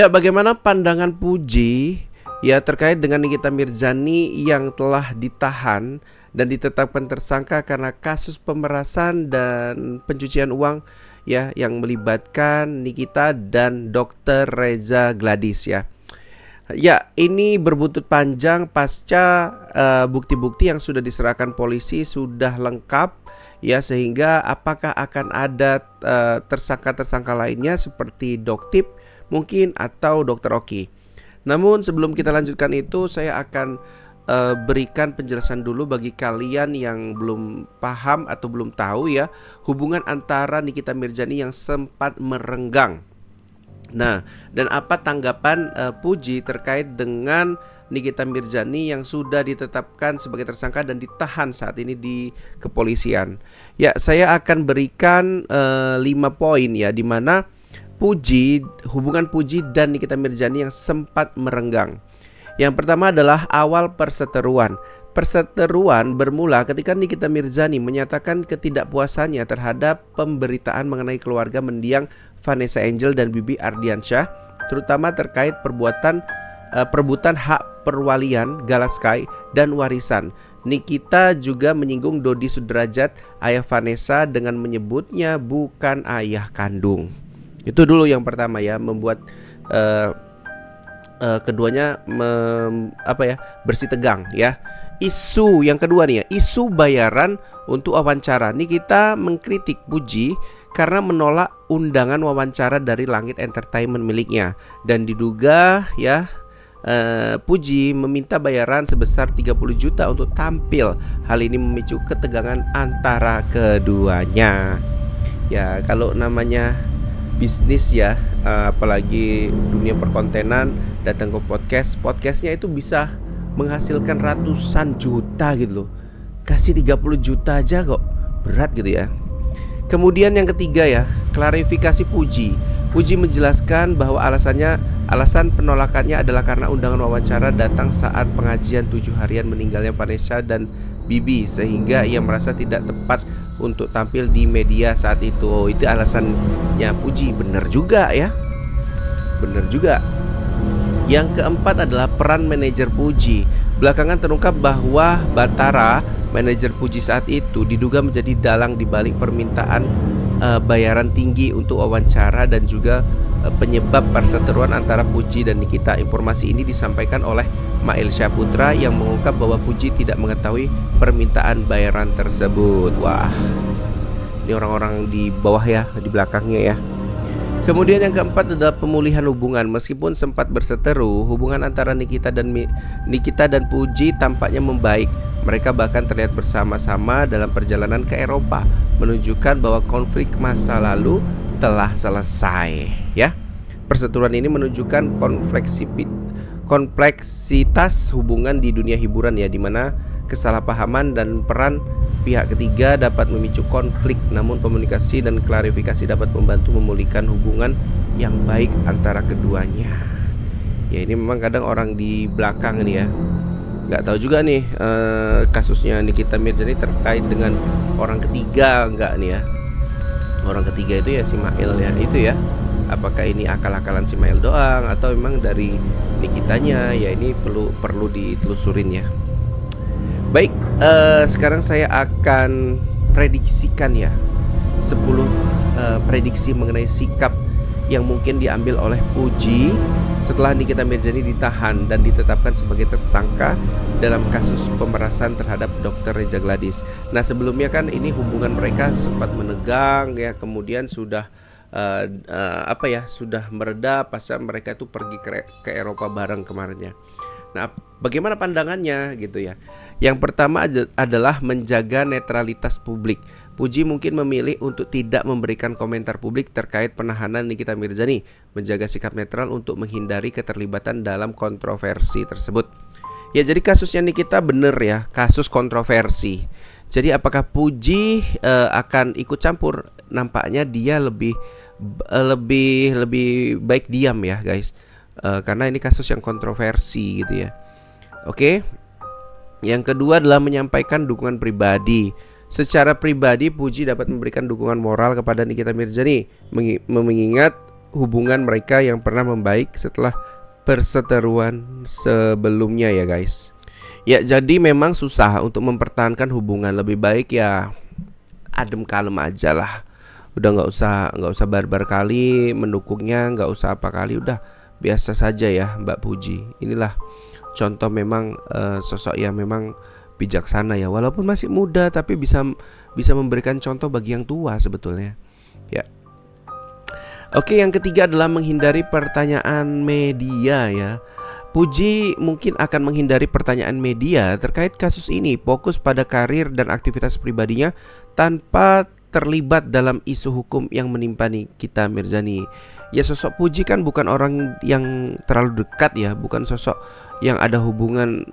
Ya, bagaimana pandangan Puji ya terkait dengan Nikita Mirzani yang telah ditahan dan ditetapkan tersangka karena kasus pemerasan dan pencucian uang ya yang melibatkan Nikita dan Dr. Reza Gladys ya. Ya, ini berbuntut panjang pasca bukti-bukti yang sudah diserahkan polisi sudah lengkap ya, sehingga apakah akan ada tersangka-tersangka lainnya seperti Doktip mungkin atau Dokter Oki. Namun sebelum kita lanjutkan itu, saya akan berikan penjelasan dulu bagi kalian yang belum paham atau belum tahu ya hubungan antara Nikita Mirzani yang sempat merenggang. Nah, dan apa tanggapan Puji terkait dengan Nikita Mirzani yang sudah ditetapkan sebagai tersangka dan ditahan saat ini di kepolisian. Ya, saya akan berikan 5 poin ya, di mana hubungan Puji dan Nikita Mirzani yang sempat merenggang. Yang pertama adalah awal perseteruan. Perseteruan bermula ketika Nikita Mirzani menyatakan ketidakpuasannya terhadap pemberitaan mengenai keluarga mendiang Vanessa Angel dan Bibi Ardiansyah, terutama terkait perebutan hak perwalian Galaskai dan warisan. Nikita juga menyinggung Dodi Sudrajat, ayah Vanessa, dengan menyebutnya bukan ayah kandung. Itu dulu yang pertama ya, membuat keduanya bersih tegang ya. Isu yang kedua nih ya, isu bayaran untuk wawancara. Nikita mengkritik Puji karena menolak undangan wawancara dari Langit Entertainment miliknya, dan diduga ya Puji meminta bayaran sebesar 30 juta untuk tampil. Hal ini memicu ketegangan antara keduanya. Ya, kalau namanya bisnis ya, apalagi dunia perkontenan, datang ke podcastnya itu bisa menghasilkan ratusan juta gitu loh. Kasih 30 juta aja kok berat gitu ya. Kemudian yang ketiga ya, klarifikasi Puji. Puji menjelaskan bahwa alasan penolakannya adalah karena undangan wawancara datang saat pengajian 7 harian meninggalnya Vanessa dan Bibi, sehingga ia merasa tidak tepat untuk tampil di media saat itu. Oh, itu alasannya Puji. Bener juga ya, bener juga. Yang keempat adalah peran manajer Puji. Belakangan terungkap bahwa Batara, manajer Puji saat itu, diduga menjadi dalang dibalik permintaan bayaran tinggi untuk wawancara dan juga penyebab perseteruan antara Puji dan Nikita. Informasi ini disampaikan oleh Mail Syaputra yang mengungkap bahwa Puji tidak mengetahui permintaan bayaran tersebut. Wah, ini orang-orang di bawah ya, di belakangnya ya. Kemudian yang keempat adalah pemulihan hubungan. Meskipun sempat berseteru, hubungan antara Nikita dan Puji tampaknya membaik. Mereka bahkan terlihat bersama-sama dalam perjalanan ke Eropa, menunjukkan bahwa konflik masa lalu telah selesai ya. Perseteruan ini menunjukkan kompleksitas hubungan di dunia hiburan ya, di mana kesalahpahaman dan peran pihak ketiga dapat memicu konflik, namun komunikasi dan klarifikasi dapat membantu memulihkan hubungan yang baik antara keduanya. Ya, ini memang kadang orang di belakang nih ya, nggak tahu juga nih kasusnya Nikita Mirzani terkait dengan orang ketiga enggak nih ya. Orang ketiga itu ya si Mail ya, itu ya. Apakah ini akal-akalan si Mail doang atau memang dari Nikitanya? Ya, ini perlu ditelusurin ya. Baik, sekarang saya akan prediksikan ya 10 prediksi mengenai sikap yang mungkin diambil oleh Puji setelah Nikita Mirzani ditahan dan ditetapkan sebagai tersangka dalam kasus pemerasan terhadap Dr. Reza Gladys. Nah, sebelumnya kan ini hubungan mereka sempat menegang ya, kemudian sudah sudah mereda pas mereka itu pergi ke Eropa bareng kemarinnya. Nah, bagaimana pandangannya gitu ya? Yang pertama adalah menjaga netralitas publik. Puji mungkin memilih untuk tidak memberikan komentar publik terkait penahanan Nikita Mirzani, menjaga sikap netral untuk menghindari keterlibatan dalam kontroversi tersebut. Ya, jadi kasusnya Nikita bener ya, kasus kontroversi. Jadi apakah Puji akan ikut campur? Nampaknya dia lebih baik diam ya guys. Karena ini kasus yang kontroversi gitu ya. Oke. Yang kedua adalah menyampaikan dukungan pribadi. Secara pribadi Puji dapat memberikan dukungan moral kepada Nikita Mirzani, mengingat hubungan mereka yang pernah membaik setelah perseteruan sebelumnya ya guys. Ya, jadi memang susah untuk mempertahankan hubungan. Lebih baik ya adem kalem aja lah. Udah nggak usah barbar kali mendukungnya, nggak usah apa kali, udah biasa saja ya Mbak Puji. Inilah contoh memang sosok yang memang bijaksana ya. Walaupun masih muda tapi bisa memberikan contoh bagi yang tua sebetulnya. Ya. Oke, yang ketiga adalah menghindari pertanyaan media ya. Puji mungkin akan menghindari pertanyaan media terkait kasus ini, fokus pada karir dan aktivitas pribadinya tanpa terlibat dalam isu hukum yang menimpa Nikita Mirzani. Ya, sosok Puji kan bukan orang yang terlalu dekat ya, bukan sosok yang ada hubungan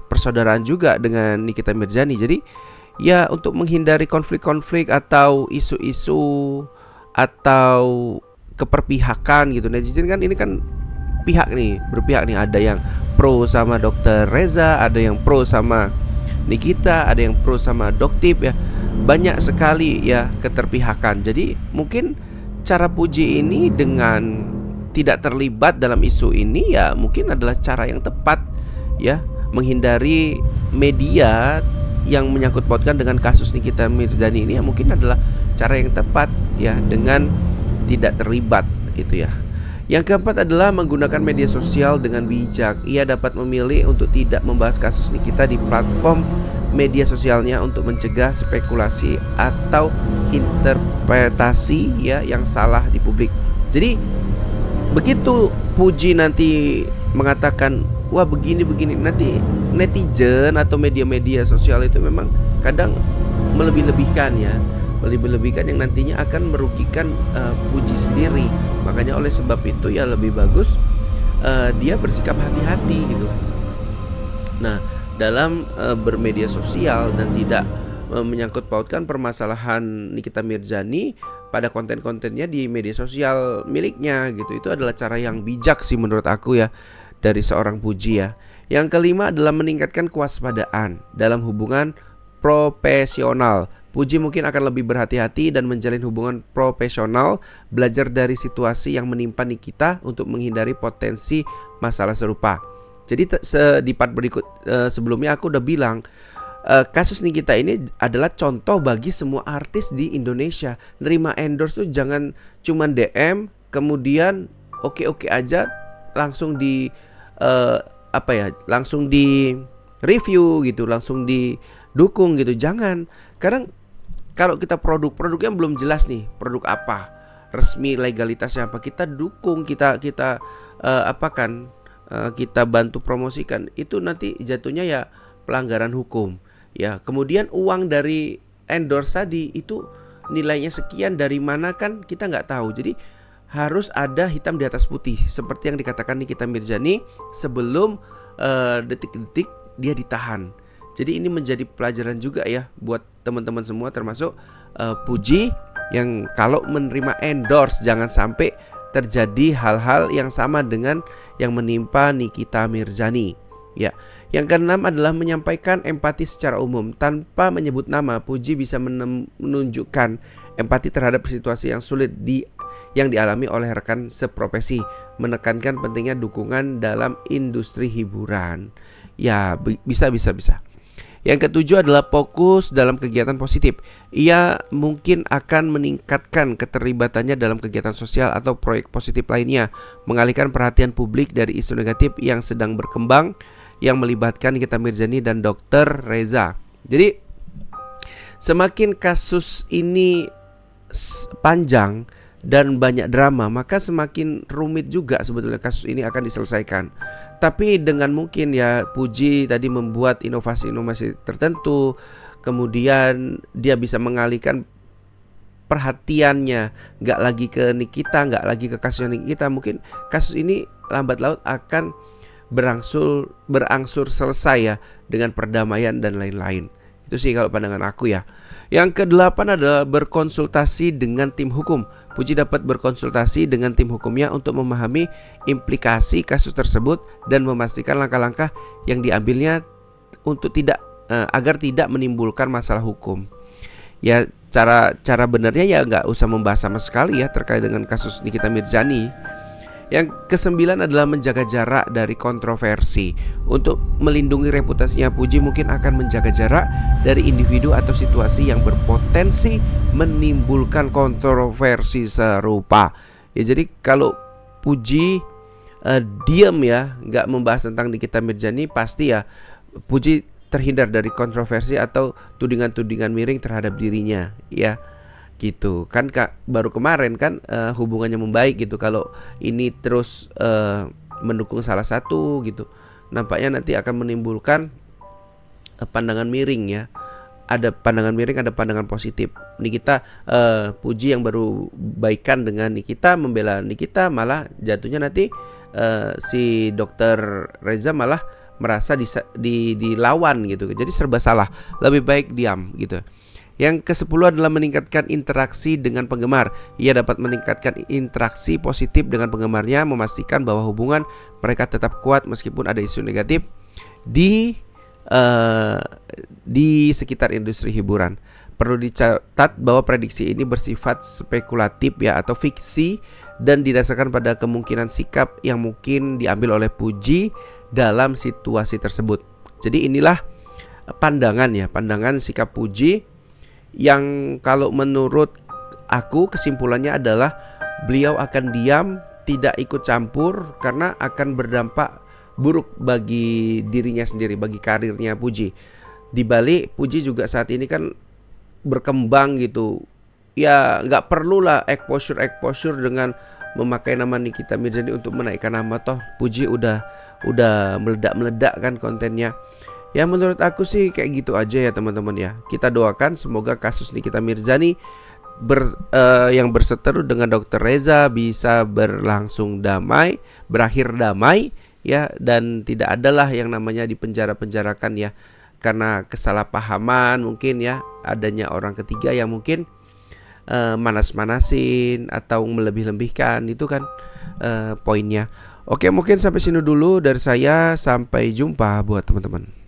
persaudaraan juga dengan Nikita Mirzani. Jadi ya untuk menghindari konflik-konflik atau isu-isu atau keperpihakan gitu. Netizen kan ini kan berpihak nih, ada yang pro sama Dokter Reza, ada yang pro sama Nikita, ada yang pro sama Doktip ya. Banyak sekali ya keterpihakan. Jadi mungkin cara Puji ini dengan tidak terlibat dalam isu ini ya mungkin adalah cara yang tepat ya, menghindari media yang menyangkut pautkan dengan kasus Nikita Mirzani ini ya mungkin adalah cara yang tepat ya, dengan tidak terlibat itu ya. Yang keempat adalah menggunakan media sosial dengan bijak. Ia dapat memilih untuk tidak membahas kasus Nikita di platform media sosialnya untuk mencegah spekulasi atau interpretasi ya yang salah di publik. Jadi begitu Puji nanti mengatakan wah begini, nanti netizen atau media-media sosial itu memang kadang melebih-lebihkan ya, yang nantinya akan merugikan Puji sendiri. Makanya oleh sebab itu ya lebih bagus dia bersikap hati-hati gitu. Nah, dalam bermedia sosial dan tidak menyangkut pautkan permasalahan Nikita Mirzani pada konten-kontennya di media sosial miliknya gitu. Itu adalah cara yang bijak sih menurut aku ya dari seorang Puji ya. Yang kelima adalah meningkatkan kewaspadaan dalam hubungan profesional. Puji mungkin akan lebih berhati-hati dan menjalin hubungan profesional, belajar dari situasi yang menimpa Nikita untuk menghindari potensi masalah serupa. Jadi di part berikut sebelumnya aku udah bilang kasus Nikita ini adalah contoh bagi semua artis di Indonesia. Nerima endorse tuh jangan cuman DM kemudian oke aja langsung di langsung di review gitu, langsung didukung gitu. Jangan. Kadang kalau kita produknya belum jelas nih, produk apa, resmi legalitasnya apa, kita dukung, kita bantu promosikan, itu nanti jatuhnya ya pelanggaran hukum ya. Kemudian uang dari endorse tadi itu nilainya sekian, dari mana kan kita nggak tahu. Jadi harus ada hitam di atas putih seperti yang dikatakan Nikita Mirzani sebelum detik-detik dia ditahan. Jadi ini menjadi pelajaran juga ya buat teman-teman semua, termasuk Puji, yang kalau menerima endorse jangan sampai terjadi hal-hal yang sama dengan yang menimpa Nikita Mirzani. Ya, yang keenam adalah menyampaikan empati secara umum tanpa menyebut nama. Puji bisa menunjukkan empati terhadap situasi yang sulit yang dialami oleh rekan seprofesi, menekankan pentingnya dukungan dalam industri hiburan. Ya, bisa. Yang ketujuh adalah fokus dalam kegiatan positif. Ia mungkin akan meningkatkan keterlibatannya dalam kegiatan sosial atau proyek positif lainnya, mengalihkan perhatian publik dari isu negatif yang sedang berkembang yang melibatkan Nikita Mirzani dan Dokter Reza. Jadi semakin kasus ini panjang dan banyak drama, maka semakin rumit juga sebetulnya kasus ini akan diselesaikan. Tapi dengan mungkin ya Puji tadi membuat inovasi-inovasi tertentu, kemudian dia bisa mengalihkan perhatiannya nggak lagi ke Nikita, nggak lagi ke kasusnya Nikita. Mungkin kasus ini lambat laun akan berangsur selesai ya, dengan perdamaian dan lain-lain. Itu sih kalau pandangan aku ya. Yang kedelapan adalah berkonsultasi dengan tim hukum. Puji dapat berkonsultasi dengan tim hukumnya untuk memahami implikasi kasus tersebut dan memastikan langkah-langkah yang diambilnya untuk agar tidak menimbulkan masalah hukum. Ya, cara benernya ya nggak usah membahas sama sekali ya terkait dengan kasus Nikita Mirzani. Yang kesembilan adalah menjaga jarak dari kontroversi. Untuk melindungi reputasinya, Puji mungkin akan menjaga jarak dari individu atau situasi yang berpotensi menimbulkan kontroversi serupa. Ya, jadi kalau Puji diam ya, nggak membahas tentang Nikita Mirzani, pasti ya Puji terhindar dari kontroversi atau tudingan-tudingan miring terhadap dirinya, ya. Gitu kan Kak, baru kemarin kan hubungannya membaik gitu. Kalau ini terus mendukung salah satu gitu, nampaknya nanti akan menimbulkan pandangan miring ya. Ada pandangan miring, ada pandangan positif. Nikita Puji yang baru baikan dengan Nikita, membela Nikita, malah jatuhnya nanti si dokter Reza malah merasa dilawan gitu. Jadi serba salah. Lebih baik diam gitu. Yang ke-10 adalah meningkatkan interaksi dengan penggemar. Ia dapat meningkatkan interaksi positif dengan penggemarnya, memastikan bahwa hubungan mereka tetap kuat meskipun ada isu negatif di sekitar industri hiburan. Perlu dicatat bahwa prediksi ini bersifat spekulatif ya, atau fiksi, dan didasarkan pada kemungkinan sikap yang mungkin diambil oleh Puji dalam situasi tersebut. Jadi inilah pandangan sikap Puji yang kalau menurut aku kesimpulannya adalah beliau akan diam, tidak ikut campur karena akan berdampak buruk bagi dirinya sendiri, bagi karirnya Puji. Di balik Puji juga saat ini kan berkembang gitu. Ya nggak perlulah exposure dengan memakai nama Nikita Mirzani untuk menaikkan nama, toh Puji udah meledak kan kontennya. Ya menurut aku sih kayak gitu aja ya teman-teman ya. Kita doakan semoga kasus Nikita Mirzani yang berseteru dengan Dr. Reza bisa berlangsung damai, berakhir damai ya, dan tidak adalah yang namanya dipenjara-penjarakan ya karena kesalahpahaman mungkin ya, adanya orang ketiga yang mungkin manas-manasin atau melebih-lebihkan, itu kan poinnya. Oke, mungkin sampai sini dulu dari saya, sampai jumpa buat teman-teman.